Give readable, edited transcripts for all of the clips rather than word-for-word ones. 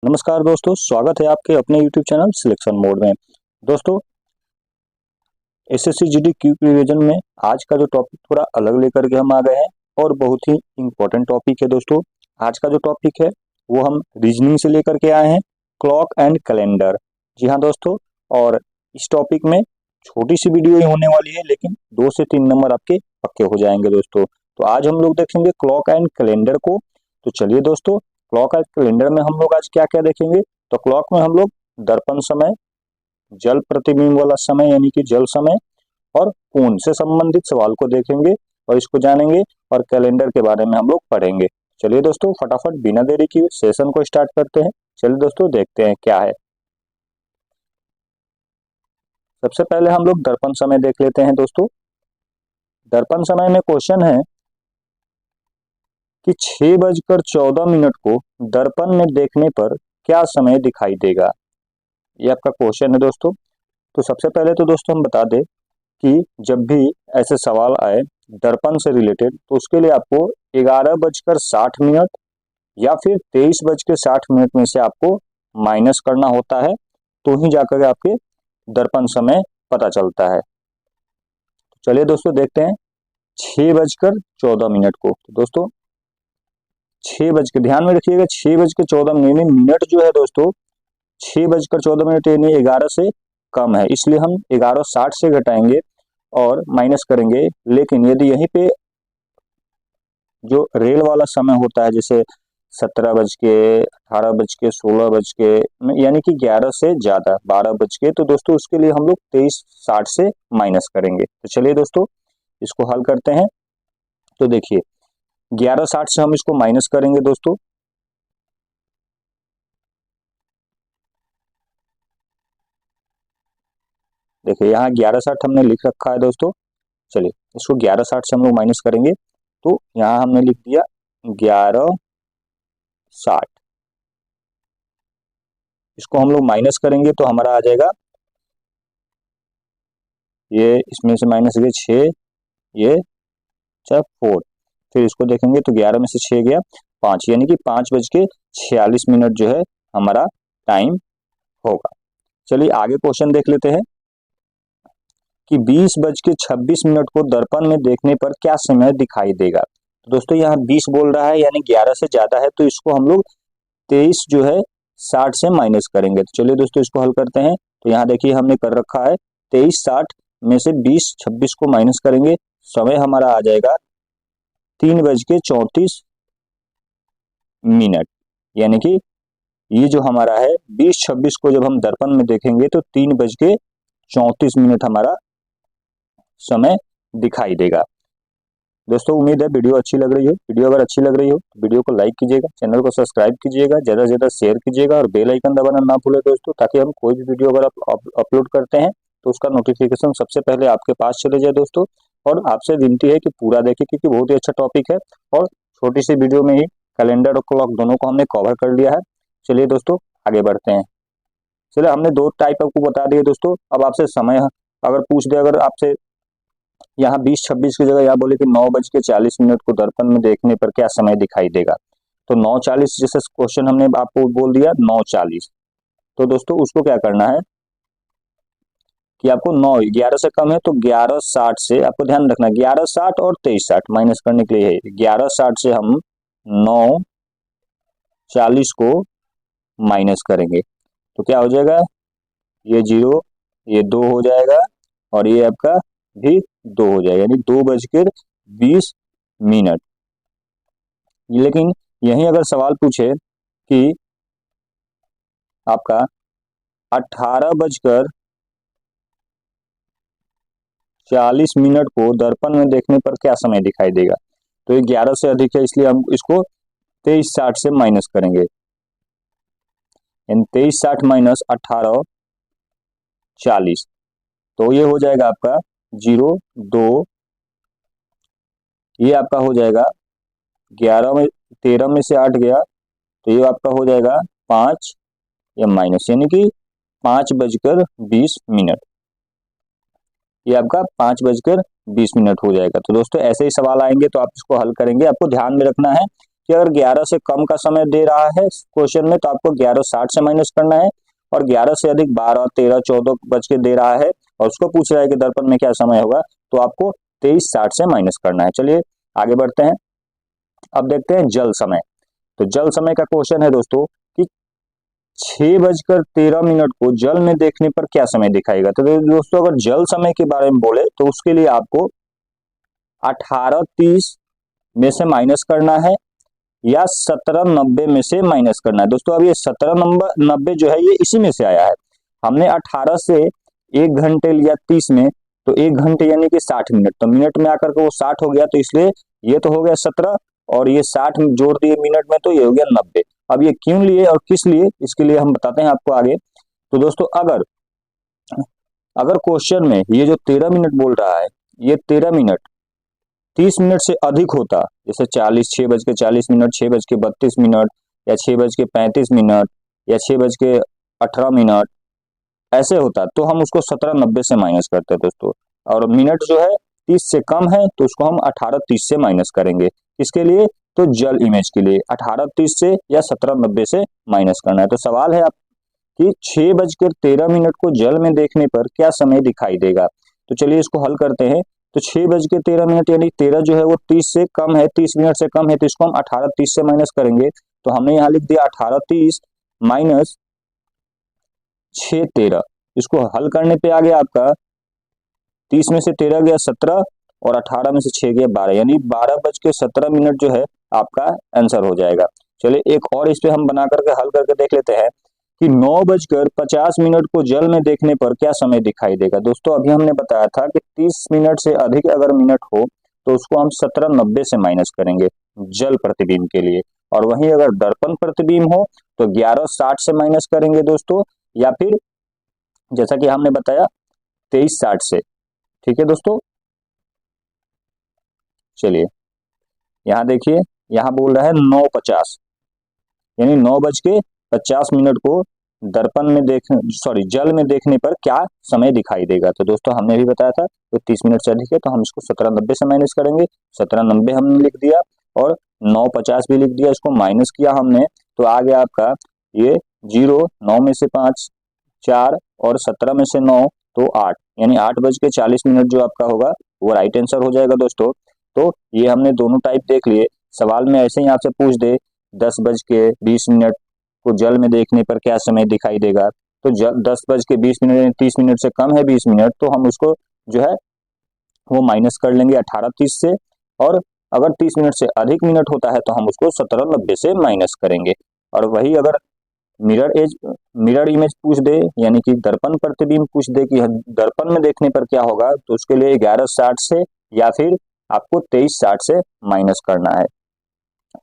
नमस्कार दोस्तों, स्वागत है आपके अपने YouTube चैनल सिलेक्शन मोड में। दोस्तों, एसएससी जीडी क्विक रिवीजन में आज का जो टॉपिक थोड़ा अलग लेकर के हम आ गए हैं और बहुत ही इंपॉर्टेंट टॉपिक है। दोस्तों, आज का जो टॉपिक है वो हम रीजनिंग से लेकर के आए हैं, क्लॉक एंड कैलेंडर। जी हाँ दोस्तों, और इस टॉपिक में छोटी सी वीडियो ही होने वाली है, लेकिन 2 से 3 नंबर आपके पक्के हो जाएंगे दोस्तों। तो आज हम लोग देखेंगे क्लॉक एंड कैलेंडर को। तो चलिए दोस्तों, क्लॉक एंड कैलेंडर में हम लोग आज क्या क्या देखेंगे। तो क्लॉक में हम लोग दर्पण समय, जल प्रतिबिंब वाला समय यानी कि जल समय और कोण से संबंधित सवाल को देखेंगे और इसको जानेंगे, और कैलेंडर के बारे में हम लोग पढ़ेंगे। चलिए दोस्तों, फटाफट बिना देरी की सेशन को स्टार्ट करते हैं। चलिए दोस्तों, देखते हैं क्या है। सबसे पहले हम लोग दर्पण समय देख लेते हैं। दोस्तों, दर्पण समय में क्वेश्चन है कि 6:14 को दर्पण में देखने पर क्या समय दिखाई देगा। ये आपका क्वेश्चन है दोस्तों। तो सबसे पहले तो दोस्तों हम बता दें कि जब भी ऐसे सवाल आए दर्पण से रिलेटेड, तो उसके लिए आपको 11:60 या फिर 23:60 में से आपको माइनस करना होता है, तो ही जाकर के आपके दर्पण समय पता चलता है। चलिए दोस्तों, देखते हैं 6:14 को। तो दोस्तों 6 ध्यान में रखिएगा, 6:14 मिनट जो है दोस्तों, 6:14 यानी 11 से कम है, इसलिए हम 11:60 से घटाएंगे और माइनस करेंगे। लेकिन यदि यहीं पे जो रेल वाला समय होता है, जैसे 17:18, 16 यानी कि 11 से ज्यादा 12, तो दोस्तों उसके लिए हम लोग 23:60 से माइनस करेंगे। तो चलिए दोस्तों, इसको हल करते हैं। तो देखिए 11:60 से हम इसको माइनस करेंगे दोस्तों। देखिए यहाँ 11:60 हमने लिख रखा है दोस्तों। चलिए इसको 11:60 से हम लोग माइनस करेंगे, तो यहाँ हमने लिख दिया 11:60। इसको हम लोग माइनस करेंगे तो हमारा आ जाएगा, ये इसमें से माइनस गए 6, ये 4। फिर इसको देखेंगे तो 11 में से 6 गया 5, यानी कि 5:46 जो है हमारा टाइम होगा। चलिए आगे क्वेश्चन देख लेते हैं कि 20:26 को दर्पण में देखने पर क्या समय दिखाई देगा। तो दोस्तों यहाँ 20 बोल रहा है, यानी 11 से ज्यादा है, तो इसको हम लोग 23 जो है 60 से माइनस करेंगे। तो चलिए दोस्तों, इसको हल करते हैं। तो यहाँ देखिए हमने कर रखा है 23:60 में से 20:26 को माइनस करेंगे, समय हमारा आ जाएगा 3:34, यानी कि ये जो हमारा है 20:26 को जब हम दर्पण में देखेंगे तो 3:34 हमारा समय दिखाई देगा। दोस्तों उम्मीद है वीडियो अच्छी लग रही हो। वीडियो अगर अच्छी लग रही हो तो वीडियो को लाइक कीजिएगा, चैनल को सब्सक्राइब कीजिएगा, ज्यादा से ज्यादा शेयर कीजिएगा और बेल आइकन दबाना ना भूले दोस्तों, ताकि हम कोई भी वीडियो अगर अपलोड करते हैं तो उसका नोटिफिकेशन सबसे पहले आपके पास चले जाए दोस्तों। और आपसे विनती है कि पूरा देखें, क्योंकि बहुत ही अच्छा टॉपिक है और छोटी सी वीडियो में ही कैलेंडर और क्लॉक दोनों को हमने कवर कर लिया है। चलिए दोस्तों आगे बढ़ते हैं। चलिए हमने 2 टाइप आपको बता दिए दोस्तों। अब आपसे समय अगर पूछ दे, अगर आपसे यहाँ 20:26 की जगह यहाँ बोले कि 9:40 को दर्पण में देखने पर क्या समय दिखाई देगा, तो 9:40 जैसे क्वेश्चन हमने आपको बोल दिया 9:40, तो दोस्तों उसको क्या करना है कि आपको 11 से कम है तो 11:60 से आपको ध्यान रखना, 11:60 और 23:60 माइनस करने के लिए है। 11:60 से हम 9:40 को माइनस करेंगे तो क्या हो जाएगा, ये 0, ये 2 हो जाएगा और ये आपका भी 2 हो जाएगा, यानी 2:20। लेकिन यही अगर सवाल पूछे कि आपका 18:40 को दर्पण में देखने पर क्या समय दिखाई देगा, तो ये 11 से अधिक है, इसलिए हम इसको 23:60 से माइनस करेंगे। 23:60 माइनस 18:40, तो ये हो जाएगा आपका 0, 2, ये आपका हो जाएगा 13 में से 8 गया तो ये आपका हो जाएगा 5 या माइनस, यानी कि 5:20, ये आपका 5:20 हो जाएगा। तो दोस्तों ऐसे ही सवाल आएंगे तो आप इसको हल करेंगे। आपको ध्यान में रखना है कि अगर 11 से कम का समय दे रहा है क्वेश्चन में तो आपको 11:60 से माइनस करना है, और 11 से अधिक 12, 13, 14 बज के दे रहा है और उसको पूछ रहा है कि दर्पण में क्या समय होगा, तो आपको 23:60 से माइनस करना है। चलिए आगे बढ़ते हैं। अब देखते हैं जल समय। तो जल समय का क्वेश्चन है दोस्तों कि 6:13 को जल में देखने पर क्या समय दिखाएगा। तो दोस्तों अगर जल समय के बारे में बोले तो उसके लिए आपको 18:30 में से माइनस करना है या 17:90 में से माइनस करना है। दोस्तों अब ये 17:90 जो है ये इसी में से आया है। हमने 18 से 1 घंटे लिया 30 में, तो 1 घंटे यानी कि 60 मिनट, तो मिनट में आकर के वो 60 हो गया, तो इसलिए ये तो हो गया 17 और ये 60 जोड़ दिए मिनट में, तो ये हो गया 90। अब ये क्यों लिए और किस लिए, इसके लिए हम बताते हैं आपको आगे। तो दोस्तों अगर क्वेश्चन में ये जो 13 मिनट बोल रहा है, ये 13 मिनट 30 मिनट से अधिक होता, जैसे 6:40, 6:32 या 6:35 या 6:18 ऐसे होता, तो हम उसको 17:90 से माइनस करते हैं दोस्तों। और मिनट जो है 30 से कम है तो उसको हम 18:30 से माइनस करेंगे। इसके लिए तो जल इमेज के लिए 18:30 से या 17:90 से माइनस करना है। तो सवाल है आप कि 6:13 को जल में देखने पर क्या समय दिखाई देगा। तो चलिए इसको हल करते हैं। तो 6:13 यानी 13 जो है वो 30 से कम है, 30 मिनट से कम है, तो इसको हम 18:30 से माइनस करेंगे। तो हमने यहाँ लिख दिया 18:30 माइनस 6:13। इसको हल करने पे आ गया आपका 30 में से 13 गया 17 और 18 में से 6 गया 12, यानी 12:17 जो है आपका आंसर हो जाएगा। चलिए एक और इस पे हम बना करके हल करके देख लेते हैं कि 9:50 को जल में देखने पर क्या समय दिखाई देगा। दोस्तों अभी हमने बताया था कि 30 मिनट से अधिक अगर मिनट हो तो उसको हम 17:90 से माइनस करेंगे जल प्रतिबिंब के लिए, और वहीं अगर दर्पण प्रतिबिंब हो तो 11:60 से माइनस करेंगे दोस्तों, या फिर जैसा कि हमने बताया 23:60 से। ठीक है दोस्तों, चलिए यहाँ देखिए, यहाँ बोल रहा है 9:50 यानी 9:50 को दर्पण में जल में देखने पर क्या समय दिखाई देगा। तो दोस्तों हमने भी बताया था तो 30 मिनट से अधिक है तो हम इसको 17:90 से माइनस करेंगे। 17:90 हमने लिख दिया और 9:50 भी लिख दिया, इसको माइनस किया हमने तो आ गया आपका ये 0, 9 में से 5 4 और 17 में से 9 तो 8, यानी 8:40 जो आपका होगा वो राइट आंसर हो जाएगा दोस्तों। तो ये हमने दोनों टाइप देख लिए। सवाल में ऐसे ही आपसे पूछ दे 10:20 को जल में देखने पर क्या समय दिखाई देगा, तो 10:20 30 मिनट से कम है 20 मिनट, तो हम उसको जो है वो माइनस कर लेंगे 18:30 से, और अगर 30 मिनट से अधिक मिनट होता है तो हम उसको 17:90 से माइनस करेंगे। और वही अगर मिरर इमेज पूछ दे यानी कि दर्पण प्रतिबिंब पूछ दे कि दर्पण में देखने पर क्या होगा, तो उसके लिए 11:60 से या फिर आपको 23:60 से माइनस करना है।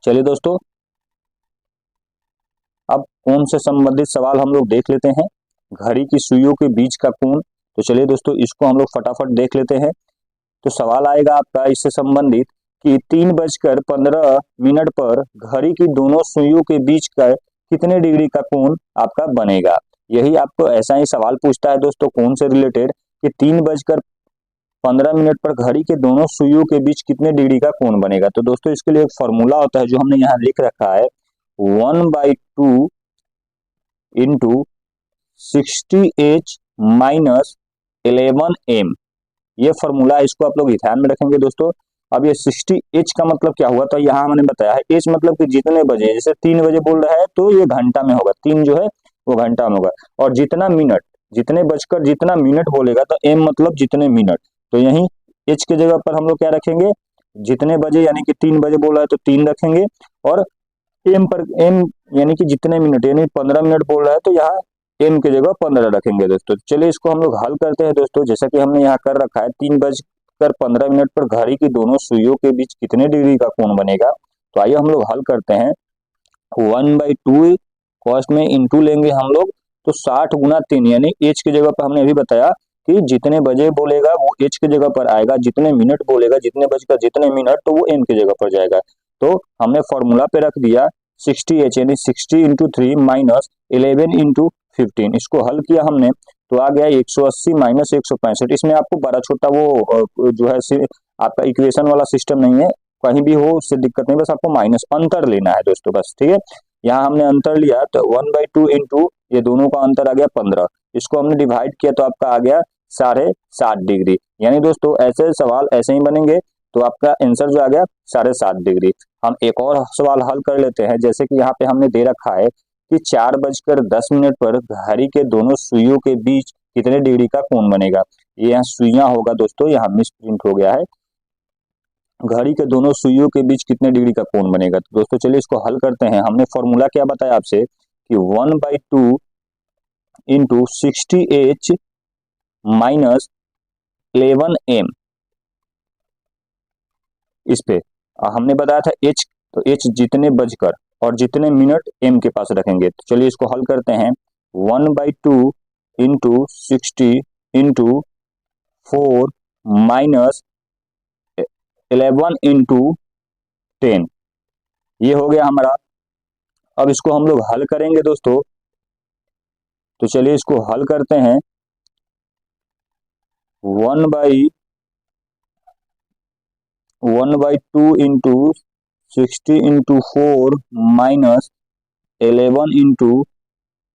चलिए दोस्तों अब कोण से संबंधित सवाल हम लोग देख लेते हैं। घड़ी की सुइयों के बीच का कोण, तो चलिए दोस्तों इसको हम लोग फटाफट देख लेते हैं। तो सवाल आएगा आपका इससे संबंधित कि 3:15 पर घड़ी की दोनों सुइयों के बीच का कितने डिग्री का कोण आपका बनेगा। यही आपको ऐसा ही सवाल पूछता है दोस्तों कोण से रिलेटेड कि 3:15 पर घड़ी के दोनों सुइयों के बीच कितने डिग्री का कोण बनेगा। तो दोस्तों इसके लिए एक फॉर्मूला होता है जो हमने यहाँ लिख रखा है, 1/2 इंटू 60h माइनस 11m, ये फॉर्मूला है, इसको आप लोग ध्यान में रखेंगे दोस्तों। अब ये 60h का मतलब क्या हुआ, तो यहाँ मैंने बताया है h मतलब कि जितने बजे, जैसे 3 बजे बोल रहा है तो ये घंटा में होगा, 3 जो है वो घंटा में होगा, और जितना मिनट, जितने बजकर जितना मिनट बोलेगा तो m मतलब जितने मिनट, तो यही h के जगह पर हम लोग क्या रखेंगे, जितने बजे यानी कि 3 बजे बोल रहा है तो 3 रखेंगे, और m यानी कि जितने मिनट यानी 15 मिनट बोल रहा है तो यहाँ m की जगह 15 रखेंगे दोस्तों। चलिए इसको हम लोग हल करते हैं दोस्तों। जैसा कि हमने यहाँ कर रखा है 3:15 पर घड़ी की दोनों सुइयों के बीच कितने डिग्री का कोण बनेगा, तो आइए हम लोग हल करते हैं। 1/2 कॉस्ट में इंटू लेंगे हम लोग, तो 60 गुना 3 यानी h की जगह पर हमने अभी बताया कि जितने बजे बोलेगा वो h की जगह पर आएगा, जितने मिनट बोलेगा जितने बजकर जितने मिनट तो वो m की जगह पर जाएगा। तो हमने फॉर्मूला पे रख दिया 60h यानी 60 इंटू 3 माइनस 11 इंटू 15, इसको हल किया हमने तो आ गया 180 माइनस 165। इसमें आपको बड़ा छोटा वो जो है आपका इक्वेशन वाला सिस्टम नहीं है, कहीं भी हो उससे दिक्कत नहीं, बस आपको माइनस अंतर लेना है दोस्तों बस, ठीक है। यहाँ हमने अंतर लिया तो 1/2 इंटू ये दोनों का अंतर आ गया 15, इसको हमने डिवाइड किया तो आपका आ गया 7.5 डिग्री। यानी दोस्तों ऐसे सवाल ऐसे ही बनेंगे तो आपका आंसर जो आ गया 7.5 डिग्री। हम एक और सवाल हल कर लेते हैं, जैसे कि यहाँ पे हमने दे रखा है कि 4:10 पर घड़ी के दोनों सुइयों के बीच कितने डिग्री का कोण बनेगा। ये यहाँ सुइयां होगा दोस्तों, यहाँ मिस प्रिंट हो गया है। घड़ी के दोनों सुइयों के बीच कितने डिग्री का कोण बनेगा। तो दोस्तों चलिए इसको हल करते हैं। हमने फॉर्मूला क्या बताया आपसे कि 1/2 इंटू 60h माइनस 11m, इस पे हमने बताया था h, तो h जितने बजकर और जितने मिनट m के पास रखेंगे। तो चलिए इसको हल करते हैं। 1/2 इंटू 60 इंटू 4 माइनस 11 इंटू 10, ये हो गया हमारा। अब इसको हम लोग हल करेंगे दोस्तों, तो चलिए इसको हल करते हैं। 1/2 इंटू 60 इंटू 4 माइनस 11 इंटू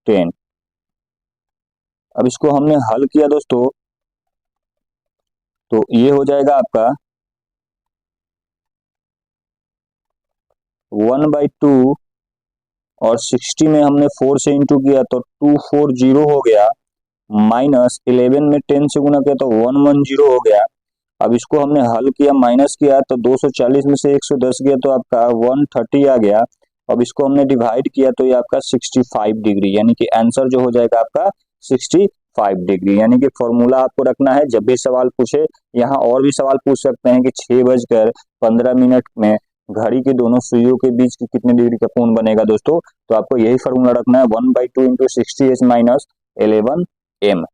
10। अब इसको हमने हल किया दोस्तों, तो ये हो जाएगा आपका 1/2 और 60 में हमने 4 से इंटू किया तो 240 हो गया, माइनस 11 में 10 से गुना किया तो 110 हो गया। अब इसको हमने हल किया, माइनस किया तो 240 में से 110 गया तो आपका 130 आ गया। अब इसको हमने डिवाइड किया तो ये आपका 65 डिग्री, यानी कि आंसर जो हो जाएगा आपका 65 डिग्री। यानी कि फॉर्मूला आपको रखना है, जब भी सवाल पूछे। यहाँ और भी सवाल पूछ सकते हैं कि 6:15 में घड़ी के दोनों सुइयों के बीच की कितने डिग्री का कोण बनेगा दोस्तों। तो आपको यही फॉर्मूला रखना है, 1/2 इंटू 60h माइनस 11m।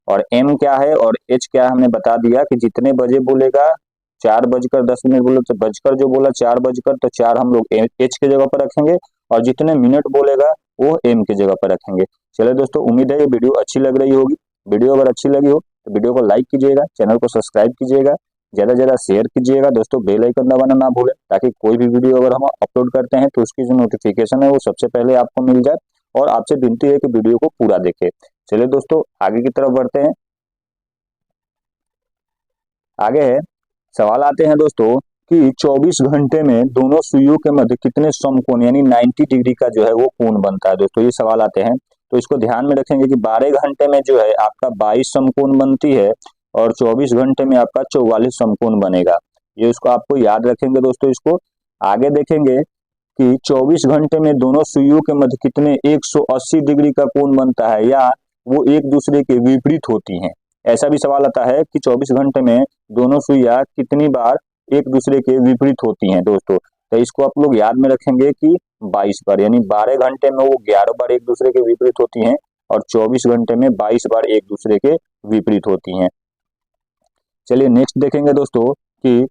और m क्या है और h क्या है हमने बता दिया कि जितने बजे बोलेगा 4:10 बोले तो बजकर जो बोला 4 बजकर, तो 4 हम लोग h के जगह पर रखेंगे और जितने मिनट बोलेगा वो m के जगह पर रखेंगे। चलिए दोस्तों, उम्मीद है ये वीडियो अच्छी लग रही होगी। वीडियो अगर अच्छी लगी हो तो वीडियो को लाइक कीजिएगा, चैनल को सब्सक्राइब कीजिएगा, ज्यादा से ज्यादा शेयर कीजिएगा दोस्तों, बेल आइकन दबाना ना भूलें, ताकि कोई भी वीडियो अगर हम अपलोड करते हैं तो उसकी जो नोटिफिकेशन है वो सबसे पहले आपको मिल जाए। और आपसे विनती है कि वीडियो को पूरा देखें। चलिए दोस्तों आगे की तरफ बढ़ते हैं। आगे है सवाल आते हैं दोस्तों कि 24 घंटे में दोनों सुइयों के मध्य कितने समकोण यानी 90 डिग्री का जो है वो कोण बनता है दोस्तों, ये सवाल आते हैं। तो इसको ध्यान में रखेंगे कि 12 घंटे में जो है आपका 22 समकोण बनती है और 24 घंटे में आपका 44 समकोण बनेगा। ये उसको आपको याद रखेंगे दोस्तों। इसको आगे देखेंगे कि 24 घंटे में दोनों सुइयों के मध्य कितने 180 डिग्री का कोण बनता है, या वो एक दूसरे के विपरीत होती हैं। ऐसा भी सवाल आता है कि 24 घंटे में दोनों सुइयां कितनी बार एक दूसरे के विपरीत होती हैं दोस्तों। तो इसको आप लोग याद में रखेंगे कि 22 बार, यानी 12 घंटे में वो 11 बार एक दूसरे के विपरीत होती हैं और 24 घंटे में 22 बार एक दूसरे के विपरीत होती हैं। चलिए नेक्स्ट देखेंगे दोस्तों कि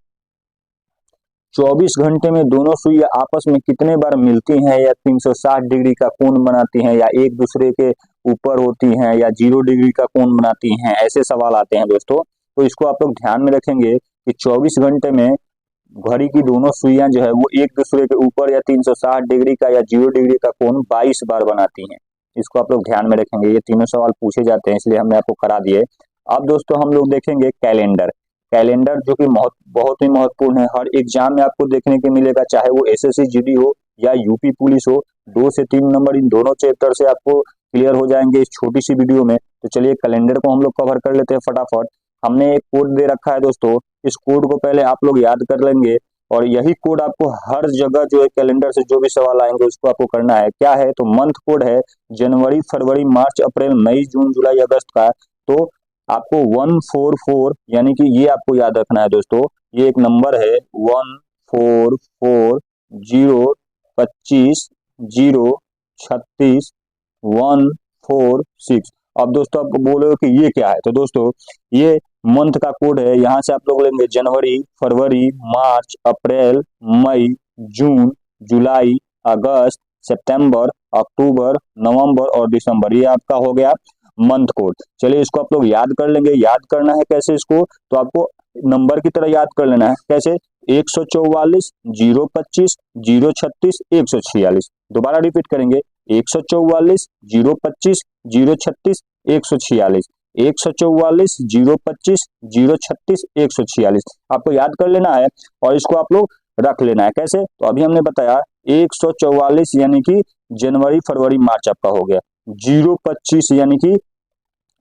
24 घंटे में दोनों सुइयां आपस में कितने बार मिलती हैं या 360 डिग्री का कोण बनाती हैं, या एक दूसरे के ऊपर होती हैं, या 0 डिग्री का कोण बनाती हैं। ऐसे सवाल आते हैं दोस्तों। तो इसको आप लोग ध्यान में रखेंगे कि 24 घंटे में घड़ी की दोनों सुइयां जो है वो एक दूसरे के ऊपर या 360 डिग्री का या 0 डिग्री का कोण 22 बार बनाती हैं। इसको आप लोग ध्यान में रखेंगे। ये तीनों सवाल पूछे जाते हैं, इसलिए हमने आपको करा दिए। अब दोस्तों हम लोग देखेंगे कैलेंडर। कैलेंडर जो कि बहुत ही महत्वपूर्ण है, हर एग्जाम में आपको देखने को मिलेगा, चाहे वो एसएससी जीडी हो या यूपी पुलिस हो। 2 से 3 नंबर इन दोनों चैप्टर से आपको क्लियर हो जाएंगे इस छोटी सी वीडियो में। तो चलिए कैलेंडर को हम लोग कवर कर लेते हैं फटाफट। हमने एक कोड दे रखा है दोस्तों, इस कोड को पहले आप लोग याद कर लेंगे और यही कोड आपको हर जगह जो है कैलेंडर से जो भी सवाल आएंगे उसको आपको करना है। क्या है तो मंथ कोड है जनवरी, फरवरी, मार्च, अप्रैल, मई, जून, जुलाई, अगस्त का। तो आपको 144 यानी कि ये आपको याद रखना है दोस्तों। ये एक नंबर है 14402250146। अब दोस्तों आपको बोलोगे कि ये क्या है, तो दोस्तों ये मंथ का कोड है। यहाँ से आप लोग लेंगे जनवरी, फरवरी, मार्च, अप्रैल, मई, जून, जुलाई, अगस्त, सितंबर, अक्टूबर, नवंबर और दिसंबर, ये आपका हो गया मंथ कोड। चलिए इसको आप लोग याद कर लेंगे। याद करना है कैसे इसको, तो आपको नंबर की तरह याद कर लेना है। कैसे, 144 025 036 146। दोबारा रिपीट करेंगे, 144 025 036 146, 144 025 036 146 आपको याद कर लेना है और इसको आप लोग रख लेना है। कैसे, तो अभी हमने बताया 144 यानी कि जनवरी फरवरी मार्च आपका हो गया, 025 यानी कि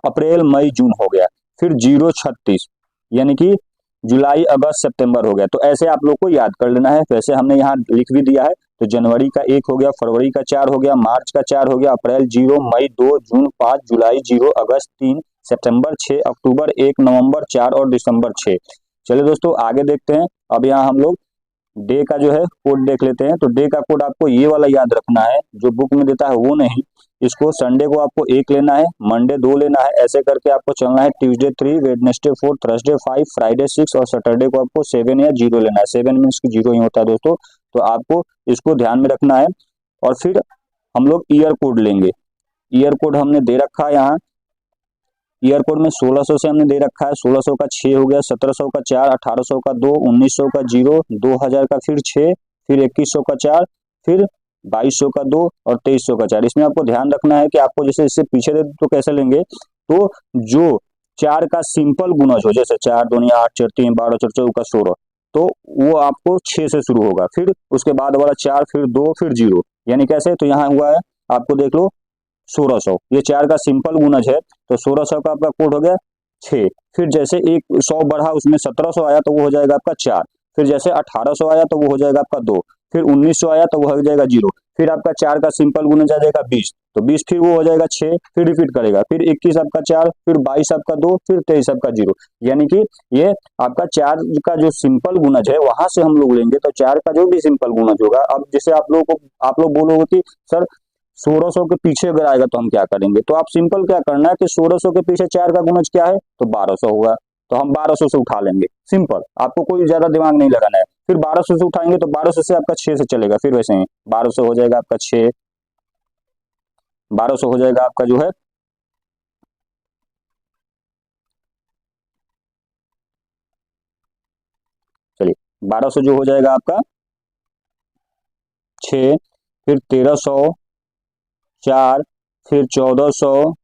अप्रैल मई जून हो गया, फिर 036 यानी कि जुलाई अगस्त सितंबर हो गया। तो ऐसे आप लोग को याद कर लेना है। वैसे हमने यहाँ लिख भी दिया है। तो जनवरी का 1 हो गया, फरवरी का 4 हो गया, मार्च का 4 हो गया, अप्रैल 0, मई 2, जून 5, जुलाई 0, अगस्त 3, सितंबर 6, अक्टूबर 1, नवंबर 4 और दिसंबर 6। चलिए दोस्तों आगे देखते हैं। अब यहाँ हम लोग डे का जो है कोड देख लेते हैं। तो डे का कोड आपको ये वाला याद रखना है, जो बुक में देता है वो नहीं। इसको संडे को आपको 1 लेना है, मंडे 2 लेना है, ऐसे करके आपको चलना है। ट्यूसडे 3, वेडनेसडे 4, थर्सडे 5, फ्राइडे 6 और सैटरडे को आपको 7 या 0 लेना है। 7 मीन्स की 0 ही होता है दोस्तों, तो आपको इसको ध्यान में रखना है। और फिर हम लोग ईयर कोड लेंगे। ईयर कोड हमने दे रखा है यहाँ। ईयर कोड में 1600 से हमने दे रखा है। 1600 का 6 हो गया, 1700 का 4, 1800 का 2, 1900 का 0, 2000 का फिर 6, फिर 2100 का 4, फिर 2200 का 2 और 2300 का 4। इसमें आपको ध्यान रखना है कि आपको जैसे इससे पीछे दे तो कैसे लेंगे, तो जो 4 का सिंपल गुणज हो, जैसे 4 दूनी 8, 4 3 12, 4 4 का 16, तो वो आपको 6 से शुरू होगा, फिर उसके बाद वाला 4, फिर 2, फिर 0। यानी कैसे, तो यहाँ हुआ है आपको देख लो 1600, ये 4 का सिंपल गुणज है, तो 1600 का आपका कोड हो गया 6। फिर जैसे एक 100 बढ़ा, उसमें 1700 आया तो वो हो जाएगा आपका 4। फिर जैसे 1800 आया तो वो हो जाएगा आपका 2। फिर 1900 आया तो वो हो जाएगा 0। फिर आपका 4 का सिंपल गुणज आ जाएगा 20, तो 20 फिर वो हो जाएगा 6, फिर रिपीट करेगा, फिर 21 आपका 4, फिर 22 आपका 2, फिर 23 आपका 0। यानी कि ये आपका 4 का जो सिंपल गुणज है वहां से हम लोग लेंगे, तो 4 का जो भी सिंपल गुणज होगा। अब जैसे आप लोग बोलोगे कि सर 1600 के पीछे अगर आएगा तो हम क्या करेंगे, तो आप सिंपल क्या करना है कि 1600 के पीछे 4 का गुणज क्या है, तो 1200 होगा, तो हम 1200 से उठा लेंगे। सिंपल, आपको कोई ज्यादा दिमाग नहीं लगाना है। फिर 1200 से उठाएंगे तो 1200 से आपका 6 से चलेगा, फिर वैसे ही 1200 हो जाएगा आपका 6, 1200 हो जाएगा आपका जो है चलिए 1200 जो हो जाएगा आपका 6, फिर 1300, 4, फिर 1400,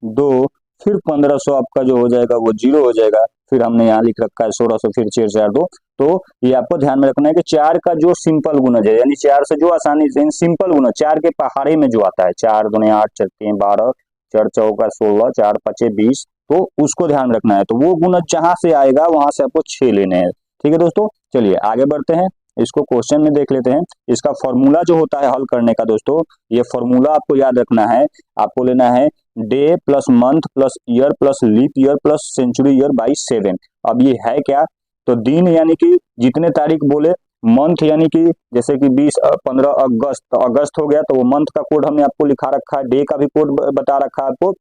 2, फिर 1500 आपका जो हो जाएगा वो 0 हो जाएगा। फिर हमने यहाँ लिख रखा है 1600, फिर 4 4 2। तो ये आपको ध्यान में रखना है कि 4 का जो सिंपल गुणज है, यानी 4 से जो आसानी से सिंपल गुणज 4 के पहाड़े में जो आता है, 4 दूनी 8, 4 3 12, 4 चौका 16, 4 5 20, तो उसको ध्यान रखना है। तो वो गुणज जहां से आएगा वहां से आपको 6 लेने हैं। ठीक है दोस्तों, चलिए आगे बढ़ते हैं। इसको क्वेश्चन में देख लेते हैं। इसका फॉर्मूला जो होता है हल करने का दोस्तों, ये फॉर्मूला आपको याद रखना है। आपको लेना है day plus month plus year plus leap year plus century year by 7। अब ये है क्या, तो दिन यानी कि जितने तारीख बोले, मंथ यानी कि जैसे कि 20 15 अगस्त, तो अगस्त हो गया, तो वो मंथ का कोड हमने आपको लिखा रखा है। डे का भी कोड बता रखा है आपको।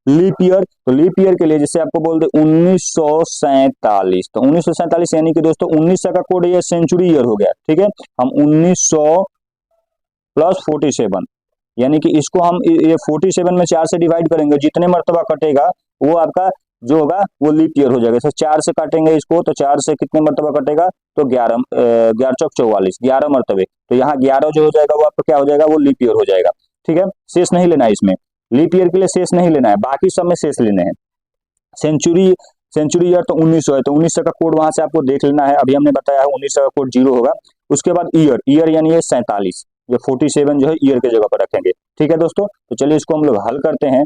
लीप ईयर, तो लीप ईयर के लिए जैसे आपको बोलते 1947, तो 1947 यानी कि दोस्तों 1900 का कोड ये सेंचुरी ईयर हो गया। ठीक है, हम 1900 प्लस 47, यानी कि इसको हम ये 47 में 4 से डिवाइड करेंगे, जितने मरतबा कटेगा वो आपका जो होगा वो लीप ईयर हो जाएगा। तो 4 से काटेंगे इसको, तो 4 से कितने मरतबा कटेगा, तो 11 11 चौक 44, 11 मरतबे। तो यहाँ 11 जो हो जाएगा वो आपका क्या हो जाएगा, वो लीप ईयर हो जाएगा। ठीक है, शेष नहीं लेना है इसमें, लीप ईयर के लिए शेष नहीं लेना है, बाकी सब में शेष लेने हैं। सेंचुरी ईयर तो 1900 है, तो 1900 का कोड वहां से आपको देख लेना है। अभी हमने बताया है 1900 का कोड 0 होगा। उसके बाद ईयर यानी ये 47, जो 47 जो है ईयर के जगह पर रखेंगे। ठीक है दोस्तों, तो चलिए इसको हम लोग हल करते हैं।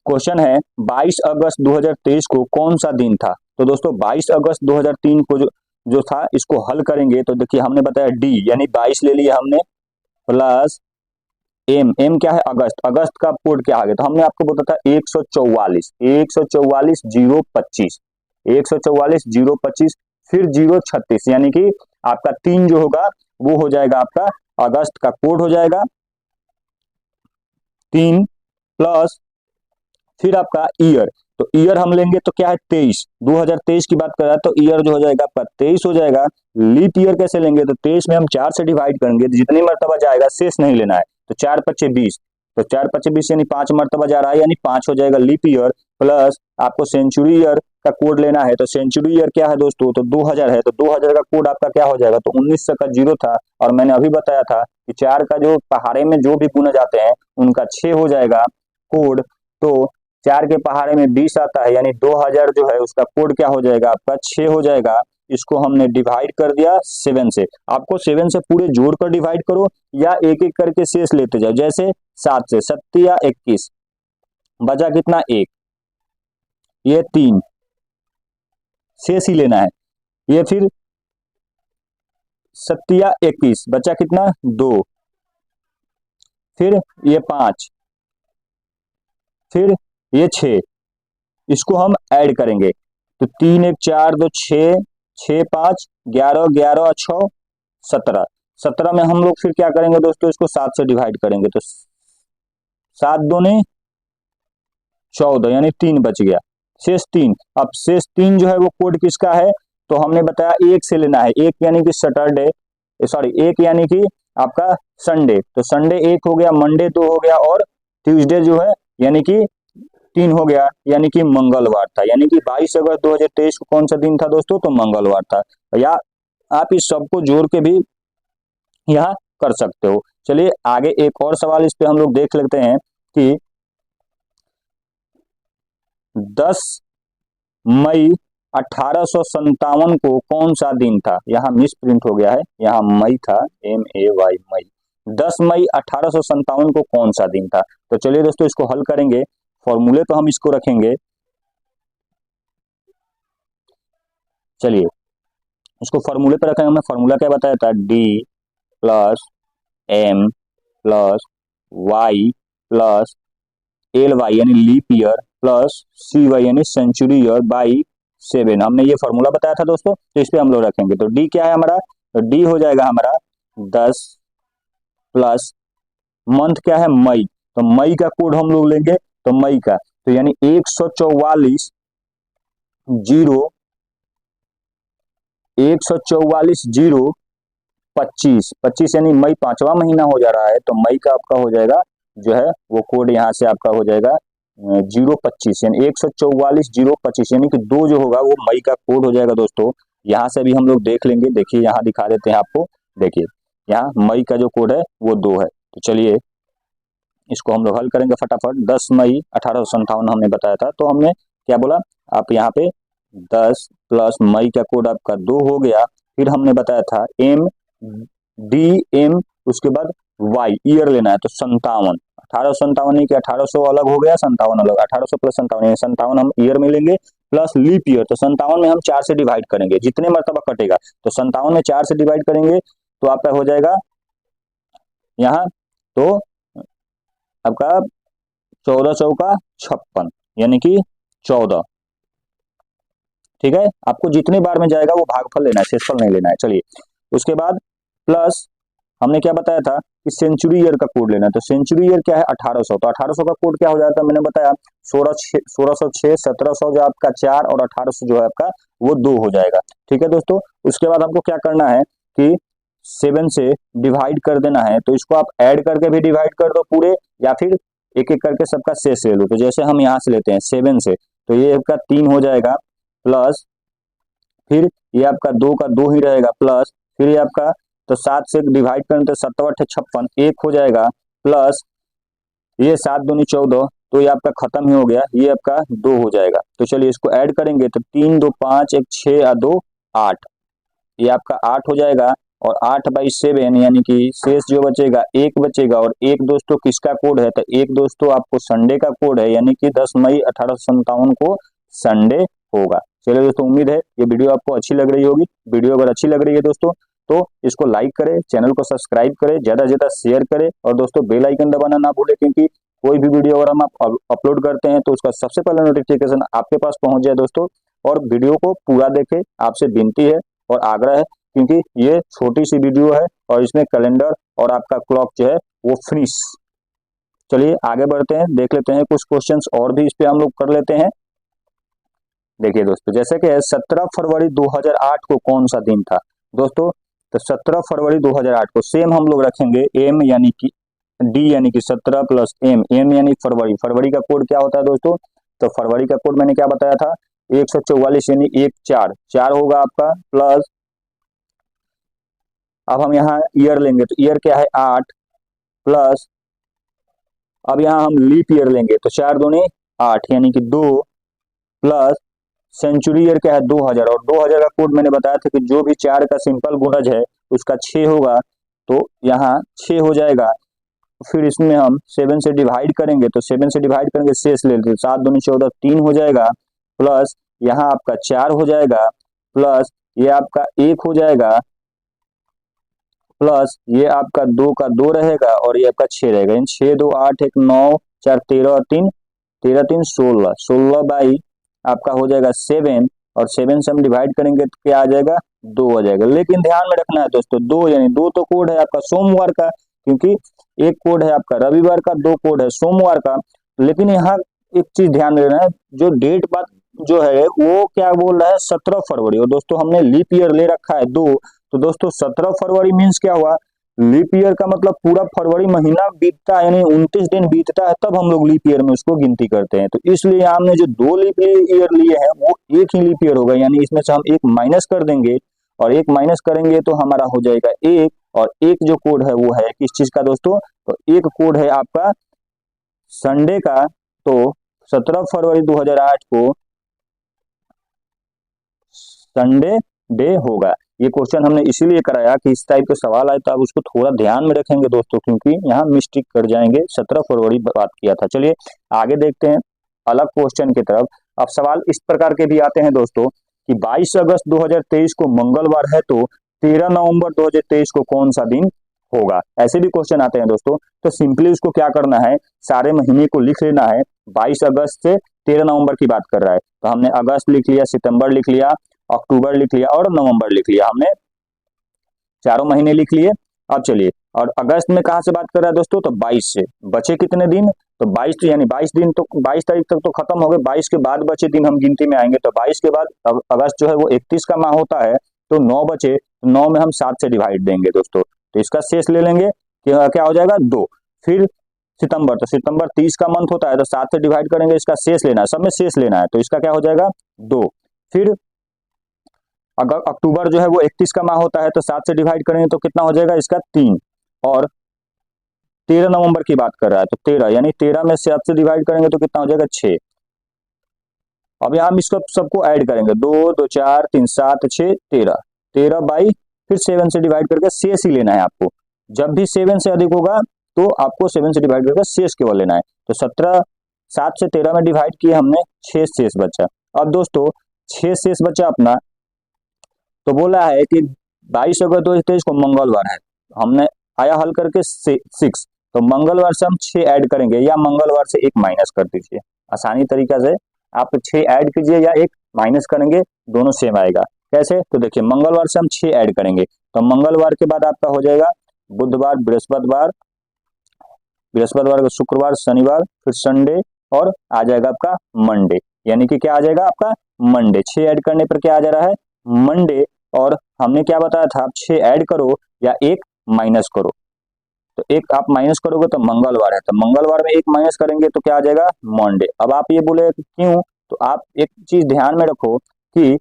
क्वेश्चन है 22 अगस्त 2023 को कौन सा दिन था। तो दोस्तों 22 अगस्त 2003 को जो था, इसको हल करेंगे तो देखिए हमने बताया डी यानी 22 ले लिया हमने, प्लस एम क्या है, अगस्त का कोड क्या आ गया, तो हमने आपको बताया था 144 025, 144 025, फिर 036, यानी कि आपका 3 जो होगा वो हो जाएगा आपका अगस्त का कोड हो जाएगा 3, प्लस फिर आपका ईयर, तो ईयर हम लेंगे तो क्या है 23, 2023 की बात कर रहा है, तो ईयर जो हो जाएगा आपका 23 हो जाएगा। लीप ईयर कैसे लेंगे, तो 23 में हम 4 से डिवाइड करेंगे, जितनी मरतबा जाएगा शेष नहीं लेना है, तो 4 25 20, तो 4×5 = 20 यानी 5 मरतबा जा रहा है, यानी 5 हो जाएगा लीप ईयर। प्लस आपको सेंचुरी ईयर का कोड लेना है, तो सेंचुरी ईयर क्या है दोस्तों, तो 2000 है, तो 2000 का कोड आपका क्या हो जाएगा, तो 1900 का 0 था, और मैंने अभी बताया था कि 4 का जो पहाड़े में जो भी गुने जाते हैं उनका 6 हो जाएगा कोड। तो 4 के पहाड़े में 20 आता है, यानी 2000 जो है उसका कोड क्या हो जाएगा, आपका 6 हो जाएगा। इसको हमने डिवाइड कर दिया 7 से। आपको 7 से पूरे जोड़ कर डिवाइड करो या एक एक करके शेष लेते जाओ, जैसे 7 से 7 या 21, बचा कितना 1, ये 3 शेष ही लेना है। ये फिर 7 या 21 बचा कितना 2, फिर ये 5, फिर ये 6, इसको हम ऐड करेंगे तो 3 1 4 2 6, 6 5 11, 11 और 6 17, 17 में हम लोग फिर क्या करेंगे दोस्तों, इसको 7 से डिवाइड करेंगे, तो 7 दूनी 14, यानी 3 बच गया, शेष 3। अब शेष 3 जो है वो कोड किसका है, तो हमने बताया 1 से लेना है, 1 यानी कि सैटरडे, सॉरी 1 यानी कि आपका संडे, तो संडे 1 हो गया, मंडे 2 हो गया, और ट्यूसडे जो है यानी कि 3 हो गया, यानी कि मंगलवार था, यानी कि 22 अगस्त 2023 को कौन सा दिन था दोस्तों, तो मंगलवार था। या आप इस सबको जोड़ के भी यहाँ कर सकते हो। चलिए आगे एक और सवाल इस पे हम लोग देख लेते हैं कि 10 मई 1857 को कौन सा दिन था, यहाँ मिस प्रिंट हो गया है, यहाँ मई था, MAY मई, 10 मई 1857 को कौन सा दिन था। तो चलिए दोस्तों इसको हल करेंगे, फॉर्मूले तो हम इसको रखेंगे, चलिए इसको फॉर्मूले पर रखेंगे। हमने फॉर्मूला क्या बताया था, D plus M plus Y plus LY यानी लीप ईयर प्लस CY यानी सेंचुरी ईयर बाई 7, हमने ये फॉर्मूला बताया था दोस्तों, तो इस पे हम लोग रखेंगे। तो D क्या है हमारा, तो D हो जाएगा हमारा 10 प्लस मंथ क्या है मई, तो मई का कोड हम लोग लेंगे, तो मई का तो यानी 144 0 144 0 25 25 यानी मई 5वां महीना हो जा रहा है, तो मई का आपका हो जाएगा जो है वो कोड यहाँ से आपका हो जाएगा 025, यानी 144 0 25, यानी कि 2 जो होगा वो मई का कोड हो जाएगा दोस्तों। यहाँ से भी हम लोग देख लेंगे, देखिए यहाँ दिखा देते हैं आपको, देखिए यहाँ मई का जो कोड है वो 2 है। तो चलिए इसको हम लोग हल करेंगे फटाफट। 10 मई 1857 हमने बताया था, तो हमने क्या बोला, आप यहाँ पे 10 प्लस मई का कोड आपका 2 हो गया, फिर हमने बताया था MDM, उसके बाद Y ईयर लेना है, तो 57, 1857 नहीं कि 1800 अलग हो गया, 57 अलग, 1800 प्लस 57, 57 हम ईयर में लेंगे, प्लस लीप ईयर, तो 57 में हम 4 से डिवाइड करेंगे, जितने मरतबा कटेगा, तो 57 में 4 से डिवाइड करेंगे तो आपका हो जाएगा यहाँ, तो आपका 14 चौका 56, यानी कि 14, ठीक है। आपको जितनी बार में जाएगा वो भागफल लेना है, शेषफल नहीं लेना है। चलिए उसके बाद प्लस हमने क्या बताया था कि सेंचुरी ईयर का कोड लेना है, तो सेंचुरी ईयर क्या है 1800, तो 1800 का कोड क्या हो जाता है, मैंने बताया 1606, 1700 जो आपका 4 और 1800 जो है आपका वो 2 हो जाएगा, ठीक है दोस्तों। उसके बाद हमको क्या करना है कि 7 से डिवाइड कर देना है, तो इसको आप ऐड करके भी डिवाइड कर दो पूरे, या फिर एक एक करके सबका शेष ले लो। तो जैसे हम यहाँ से लेते हैं 7 से, तो ये आपका 3 हो जाएगा, प्लस फिर ये आपका 2 का 2 ही रहेगा, प्लस फिर ये आपका, तो 7 से डिवाइड करें तो 7 8 56, 1 हो जाएगा, प्लस ये 7 दूनी 14, तो ये आपका खत्म ही हो गया, ये आपका 2 हो जाएगा। तो चलिए इसको ऐड करेंगे, तो 3 2 5 1 6 और 2 8, ये आपका 8 हो जाएगा, और 8/7 यानी कि शेष जो बचेगा 1 बचेगा, और एक दोस्तों किसका कोड है, तो एक दोस्तों आपको संडे का कोड है, यानी कि 10 मई 1857 को संडे होगा। चलिए दोस्तों उम्मीद है ये वीडियो आपको अच्छी लग रही होगी। वीडियो अगर अच्छी लग रही है दोस्तों तो इसको लाइक करें, चैनल को सब्सक्राइब करें, ज्यादा से ज्यादा शेयर करें, और दोस्तों बेल आइकन दबाना ना भूलें, क्योंकि कोई भी वीडियो अगर हम अपलोड करते हैं तो उसका सबसे पहले नोटिफिकेशन आपके पास पहुंच जाए दोस्तों। और वीडियो को पूरा देखें, आपसे विनती है और आग्रह है, क्योंकि ये छोटी सी वीडियो है और इसमें कैलेंडर और आपका क्लॉक जो है वो फिनिश। चलिए आगे बढ़ते हैं, देख लेते हैं कुछ क्वेश्चंस और भी इस पे हम लोग कर लेते हैं। देखिए दोस्तों जैसे कि 17 फरवरी 2008 को कौन सा दिन था दोस्तों, तो 17 फरवरी 2008 को सेम हम लोग रखेंगे M यानी कि डी यानी कि 17 प्लस एम, एम यानी फरवरी, फरवरी का कोड क्या होता है दोस्तों, तो फरवरी का कोड मैंने क्या बताया था 144 यानी 14, 4 होगा आपका, प्लस अब हम यहाँ ईयर लेंगे तो ईयर क्या है 8, प्लस अब यहाँ हम लीप ईयर लेंगे तो 4 दूनी 8 यानी कि 2, प्लस सेंचुरी ईयर क्या है 2000, और 2000 का कोड मैंने बताया था कि जो भी 4 का सिंपल गुणज है उसका 6 होगा, तो यहाँ 6 हो जाएगा। फिर इसमें हम 7 से डिवाइड करेंगे तो 7 से डिवाइड करेंगे शेष ले लेते, 7 दूनी 14, 3 हो जाएगा, प्लस यहाँ आपका 4 हो जाएगा, प्लस ये आपका 1 हो जाएगा, प्लस ये आपका 2 का 2 रहेगा, और ये आपका 6 रहेगा, इन 6 2 8 1 9 4 13 और 3 13 3 16, 16 बाई आपका हो जाएगा 7, और 7 से हम डिवाइड करेंगे तो क्या आ जाएगा 2 आ जाएगा। लेकिन ध्यान में रखना है दोस्तों 2 यानी 2 तो कोड है आपका सोमवार का, क्योंकि एक कोड है आपका रविवार का, 2 कोड है सोमवार का। लेकिन यहाँ एक चीज ध्यान में रखना है, जो डेट बात जो है वो क्या बोल रहा है 17 फरवरी, और दोस्तों हमने लीप ईयर ले रखा है 2, तो दोस्तों 17 फरवरी मीन्स क्या हुआ, लीप ईयर का मतलब पूरा फरवरी महीना बीतता है, यानी 29 दिन बीतता है, तब हम लोग लीप ईयर में उसको गिनती करते हैं। तो इसलिए हमने जो 2 लीप ईयर लिए हैं वो एक ही लीप ईयर होगा, यानी इसमें से हम एक माइनस कर देंगे, और एक माइनस करेंगे तो हमारा हो जाएगा एक, और एक जो कोड है वो है किस चीज का दोस्तों, तो एक कोड है आपका संडे का। तो 17 फरवरी 2008 को संडे डे होगा। ये क्वेश्चन हमने इसीलिए कराया कि इस टाइप के सवाल आए तो आप उसको थोड़ा ध्यान में रखेंगे दोस्तों, क्योंकि यहाँ मिस्टेक कर जाएंगे। 17 फरवरी बात किया था। चलिए आगे देखते हैं अलग क्वेश्चन की तरफ। अब सवाल इस प्रकार के भी आते हैं दोस्तों कि 22 अगस्त 2023 को मंगलवार है तो 13 नवंबर 2023 को कौन सा दिन होगा, ऐसे भी क्वेश्चन आते हैं दोस्तों। तो सिंपली उसको क्या करना है, सारे महीने को लिख लेना है। 22 अगस्त से 13 नवंबर की बात कर रहा है, तो हमने अगस्त लिख लिया, सितंबर लिख लिया, अक्टूबर लिख लिया और नवंबर लिख लिया, हमने चारों महीने लिख लिए। अब चलिए, और अगस्त में कहां से बात कर रहा है दोस्तों, तो 22 से बचे कितने दिन, तो 22 तो यानी 22 दिन, तो 22 तारीख तक तो खत्म हो गए, 22 के बाद बचे दिन हम गिनती में आएंगे। तो 22 के बाद अगस्त जो है वो 31 का माह होता है, तो 9 बचे, 9 में हम 7 से डिवाइड देंगे दोस्तों, तो इसका शेष ले लेंगे, क्या हो जाएगा 2। फिर सितंबर, तो सितंबर 30 का मंथ होता है, तो 7 से डिवाइड करेंगे, इसका शेष लेना है, सब में शेष लेना है, तो इसका क्या हो जाएगा 2। फिर अगर अक्टूबर जो है वो 31 का माह होता है, तो 7 से डिवाइड करेंगे तो कितना हो जाएगा इसका 3। और 13 नवंबर की बात कर रहा है, तो 13 यानी 13 में 7 से डिवाइड करेंगे तो कितना हो जाएगा 6। अब यहाँ हम इसको सबको ऐड करेंगे, 2 2 4 3 7 6 13, 13 बाई फिर 7 से डिवाइड करके शेष ही लेना है आपको। जब भी 7 से अधिक होगा तो आपको 7 से डिवाइड करके शेष केवल लेना है। तो 17 7 से 13 में डिवाइड किए हमने, 6 शेष बचा। अब दोस्तों 6 शेष बचा अपना, तो बोला है कि 22 अगस्त 2023 को मंगलवार है, हमने आया हल करके 6, तो मंगलवार से हम 6 ऐड करेंगे, या मंगलवार से 1 माइनस कर दीजिए। आसानी तरीका से आप 6 ऐड कीजिए या 1 माइनस करेंगे, दोनों सेम आएगा। कैसे, तो देखिए मंगलवार से हम 6 ऐड करेंगे, तो मंगलवार के बाद आपका हो जाएगा बुधवार, बृहस्पतिवार, बृहस्पतिवार को शुक्रवार, शनिवार, फिर संडे, और आ जाएगा आपका मंडे, यानी कि क्या आ जाएगा आपका मंडे। 6 ऐड करने पर क्या आ जा रहा है मंडे, और हमने क्या बताया था, आप 6 ऐड करो या 1 माइनस करो, तो 1 आप माइनस करोगे तो मंगलवार है, तो मंगलवार में 1 माइनस करेंगे तो क्या आ जाएगा मंडे। अब आप ये बोले क्यों, तो आप एक चीज ध्यान में रखो कि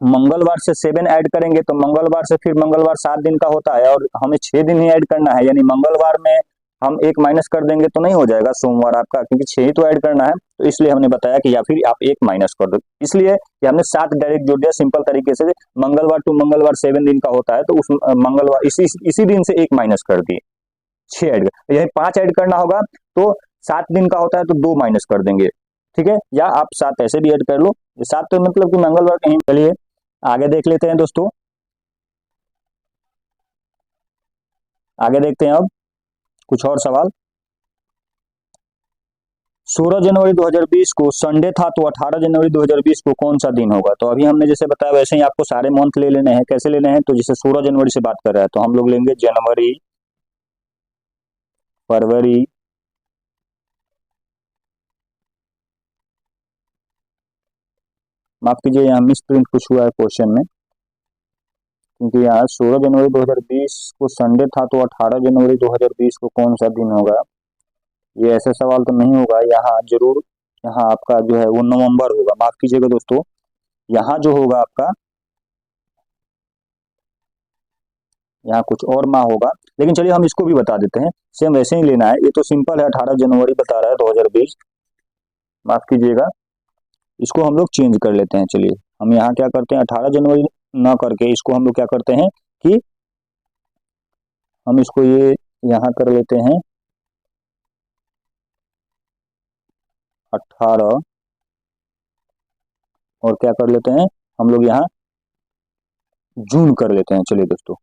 मंगलवार से 7 ऐड करेंगे तो मंगलवार से फिर मंगलवार 7 दिन का होता है, और हमें 6 दिन ही ऐड करना है, यानी मंगलवार में हम 1 माइनस कर देंगे तो नहीं हो जाएगा सोमवार आपका, क्योंकि 6 ही तो ऐड करना है। तो इसलिए हमने बताया कि या फिर आप 1 माइनस कर दो, इसलिए कि हमने 7 डायरेक्ट जोड़ दिया सिंपल तरीके से। मंगलवार टू मंगलवार 7 दिन का होता है, तो उस मंगलवार इसी दिन से 1 माइनस कर दिए, 6 ऐड, यही 5 ऐड करना होगा तो 7 दिन का होता है तो 2 माइनस कर देंगे, ठीक है, या आप 7 ऐसे भी ऐड कर लो, 7 तो मतलब कि मंगलवार कहीं। चलिए आगे देख लेते हैं दोस्तों, आगे देखते हैं अब कुछ और सवाल। 16 जनवरी 2020 को संडे था, तो 18 जनवरी 2020 को कौन सा दिन होगा, तो अभी हमने जैसे बताया वैसे ही आपको सारे मंथ ले लेने हैं। कैसे लेने हैं, तो जैसे 16 जनवरी से बात कर रहा है तो हम लोग लेंगे जनवरी, फरवरी, माफ कीजिए यहाँ मिस प्रिंट कुछ हुआ है क्वेश्चन में, क्योंकि यहाँ 16 जनवरी 2020 को संडे था, तो 18 जनवरी 2020 को कौन सा दिन होगा? ये ऐसा सवाल तो नहीं होगा। यहाँ जरूर, यहाँ आपका जो है वो नवंबर होगा। माफ कीजिएगा दोस्तों, यहाँ जो होगा आपका, यहाँ कुछ और माह होगा, लेकिन चलिए हम इसको भी बता देते हैं। सेम वैसे ही लेना है, ये तो सिंपल है, 18 जनवरी बता रहा है 2020। माफ कीजिएगा, इसको हम लोग चेंज कर लेते हैं। चलिए हम यहाँ क्या करते हैं, 18 जनवरी ना करके इसको हम लोग क्या करते हैं कि हम इसको ये यहाँ कर लेते हैं 18, और क्या कर लेते हैं हम लोग यहाँ जून कर लेते हैं। चलिए दोस्तों,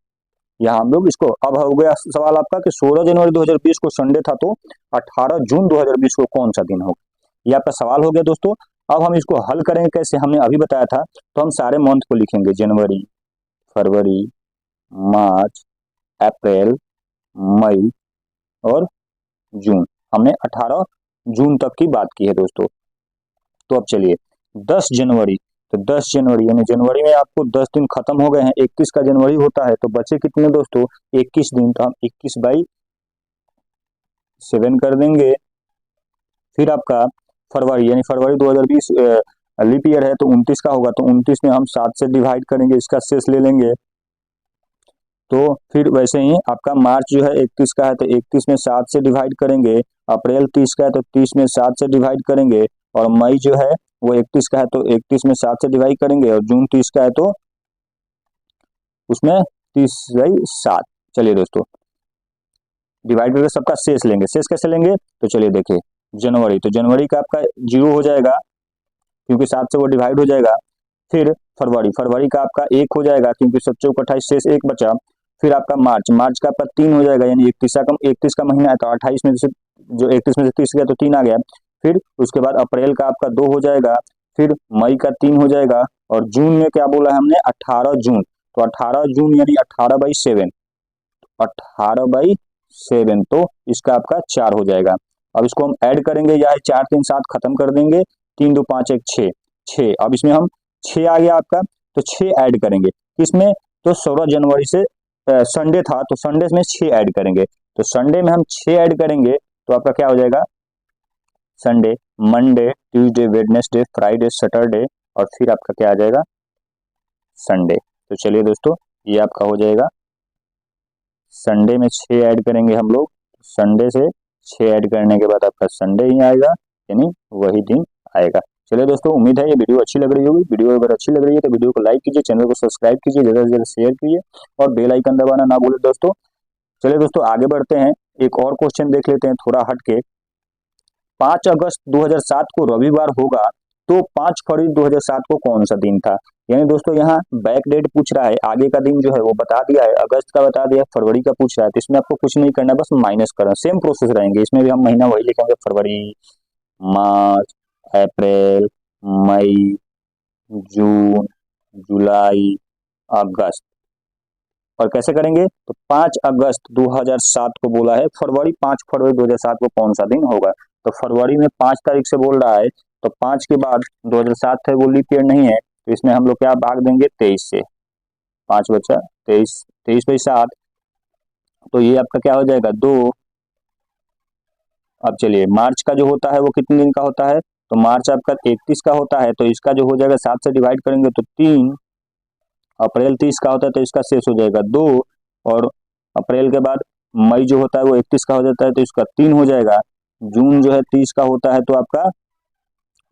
यहाँ हम लोग इसको, अब हो गया सवाल आपका कि 16 जनवरी 2020 को संडे था, तो 18 जून 2020 को कौन सा दिन होगा? ये आपका सवाल हो गया दोस्तों। अब हम इसको हल करेंगे कैसे, हमने अभी बताया था। तो हम सारे मंथ को लिखेंगे, जनवरी, फरवरी, मार्च, अप्रैल, मई और जून। हमने 18 जून तक की बात की है दोस्तों। तो अब चलिए 10 जनवरी, तो 10 जनवरी यानी जनवरी में आपको 10 दिन खत्म हो गए हैं, 21 का जनवरी होता है, तो बचे कितने दोस्तों? 21 दिन। तो हम 21/7 कर देंगे। फिर आपका फरवरी, यानी फरवरी 2020 लीप ईयर है, तो 29 का होगा, तो 29 में हम 7 से डिवाइड करेंगे, इसका शेष ले लेंगे। तो फिर वैसे ही आपका मार्च जो है 31 का है, तो 31 में 7 से डिवाइड करेंगे। अप्रैल 30 का है, तो 30 में 7 से डिवाइड करेंगे। और मई जो है वो 31 का है, तो 31 में 7 से डिवाइड करेंगे। और जून 30 का है, तो उसमें 30/7। चलिए दोस्तों, डिवाइड करके सबका शेष लेंगे। शेष कैसे लेंगे? तो चलिए देखिए, जनवरी, तो जनवरी का आपका 0 हो जाएगा, क्योंकि 7 से वो डिवाइड हो जाएगा। फिर फरवरी, फरवरी का आपका 1 हो जाएगा, क्योंकि 7 चौक 28, शेष 1 बचा। फिर आपका मार्च, मार्च का आपका 3 हो जाएगा, यानी 31 का महीना है, तो 28 में से जो 31 में से 30 गया, तो 3 आ गया। फिर उसके बाद अप्रैल का आपका 2 हो जाएगा। फिर मई का 3 हो जाएगा। और जून में क्या बोला है हमने? 18 जून। तो 18 जून यानी 18/7, 18/7, तो इसका आपका 4 हो जाएगा। अब इसको हम ऐड करेंगे, या 4 3 7 खत्म कर देंगे, 3 2 5 1 6 6। अब इसमें हम 6 आ गया आपका, तो 6 ऐड करेंगे इसमें। तो 16 जनवरी से संडे था, तो संडे में 6 ऐड करेंगे। तो संडे में हम 6 ऐड करेंगे, तो आपका क्या हो जाएगा? Sunday, Monday, Tuesday, Wednesday, Friday, Saturday, और फिर आपका क्या आ जाएगा? संडे। तो चलिए दोस्तों, ये आपका हो जाएगा, संडे में 6 ऐड करेंगे हम लोग। संडे से 6 ऐड करने के बाद आपका संडे ही आएगा, यानी वही दिन आएगा। चलिए दोस्तों, उम्मीद है ये वीडियो अच्छी लग रही होगी। वीडियो अगर अच्छी लग रही है तो वीडियो को लाइक कीजिए, चैनल को सब्सक्राइब कीजिए, ज़्यादा से ज़्यादा शेयर कीजिए, और बेल आइकन दबाना ना भूलें दोस्तों। चलिए दोस्तों, आगे बढ़ते हैं, एक और क्वेश्चन देख लेते हैं थोड़ा हटके। 5 अगस्त 2007 को रविवार होगा, तो 5 फरवरी 2007 को कौन सा दिन था? यानी दोस्तों यहाँ बैक डेट पूछ रहा है, आगे का दिन जो है वो बता दिया है, अगस्त का बता दिया, फरवरी का पूछ रहा है, तो इसमें आपको कुछ नहीं करना, बस माइनस करना। सेम प्रोसेस रहेंगे, इसमें भी हम महीना वही लिखेंगे, फरवरी, मार्च, अप्रैल, मई, जून, जुलाई, अगस्त। और कैसे करेंगे? तो 5 अगस्त 2007 को बोला है, फरवरी 5 फरवरी 2007 को कौन सा दिन होगा? तो फरवरी में 5 तारीख से बोल रहा है, तो 5 के बाद 2007 है, वो लीप ईयर नहीं है, तो इसमें हम लोग क्या भाग देंगे? 23 से। 5 बचा 23, 23/7, तो ये आपका क्या हो जाएगा? 2। अब चलिए, मार्च का जो होता है वो कितने दिन का होता है? तो मार्च आपका 31 का होता है, तो इसका जो हो जाएगा 7 से डिवाइड करेंगे तो 3। अप्रैल 30 का होता है, तो इसका शेष हो जाएगा 2। और अप्रैल के बाद मई जो होता है वो 31 का हो जाता है, तो इसका 3 हो जाएगा। जून जो है 30 का होता है, तो आपका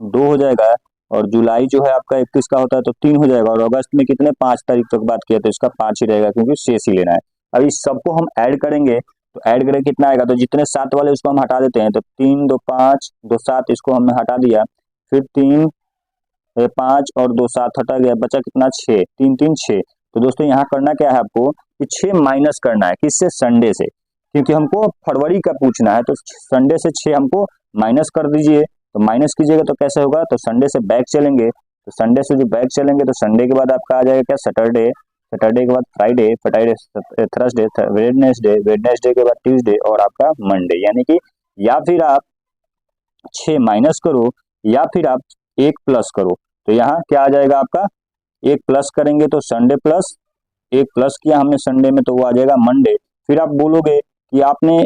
2 हो जाएगा। और जुलाई जो है आपका 31 का होता है, तो 3 हो जाएगा। और अगस्त में कितने? 5 तारीख तक बात किया, तो इसका 5 ही रहेगा, क्योंकि शेष ही लेना है। अब इस सबको हम ऐड करेंगे, तो ऐड करें कितना आएगा? तो जितने 7 वाले उसको हम हटा देते हैं, तो 3 2 5 2 7, इसको हमने हटा दिया। फिर 3 5 और 2 7 हटा गया, बचा कितना? 6, 3 3 6। तो दोस्तों यहाँ करना क्या है आपको कि 6 माइनस करना है, किससे? संडे से, क्योंकि हमको फरवरी का पूछना है, तो संडे से 6 हमको माइनस कर दीजिए। तो माइनस कीजिएगा तो कैसे होगा? तो संडे से बैक चलेंगे, तो संडे से जो बैक चलेंगे, तो संडे के बाद आपका आ जाएगा क्या? सैटरडे, सैटरडे के बाद Friday, Friday Thursday, Wednesday, Wednesday के बाद ट्यूसडे, और आपका मंडे। यानी कि या फिर आप 6 माइनस करो, या फिर आप 1 प्लस करो। तो यहाँ क्या आ जाएगा आपका? 1 प्लस करेंगे तो संडे प्लस एक प्लस किया हमने संडे में तो वो आ जाएगा मंडे। फिर आप बोलोगे कि आपने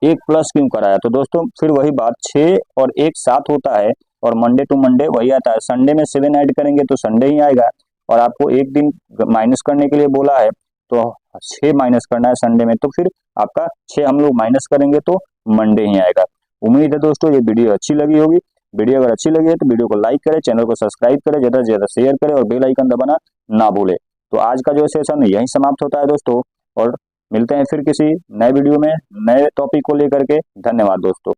एक प्लस क्यों कराया, तो दोस्तों फिर वही बात, 6 और 1 7 होता है और मंडे टू मंडे वही आता है। संडे में 7 ऐड करेंगे तो संडे ही आएगा, और आपको एक दिन माइनस करने के लिए बोला है तो 6 माइनस करना है संडे में, तो फिर आपका 6 हम लोग माइनस करेंगे तो मंडे ही आएगा। उम्मीद है दोस्तों ये वीडियो अच्छी लगी होगी। वीडियो अगर अच्छी लगी है तो वीडियो को लाइक करें, चैनल को सब्सक्राइब करें, ज़्यादा से ज़्यादा शेयर करें और बेल आइकन दबाना ना भूलें। तो आज का जो सेशन है यहीं समाप्त होता है दोस्तों, और मिलते हैं फिर किसी नए वीडियो में नए टॉपिक को लेकर के। धन्यवाद दोस्तों।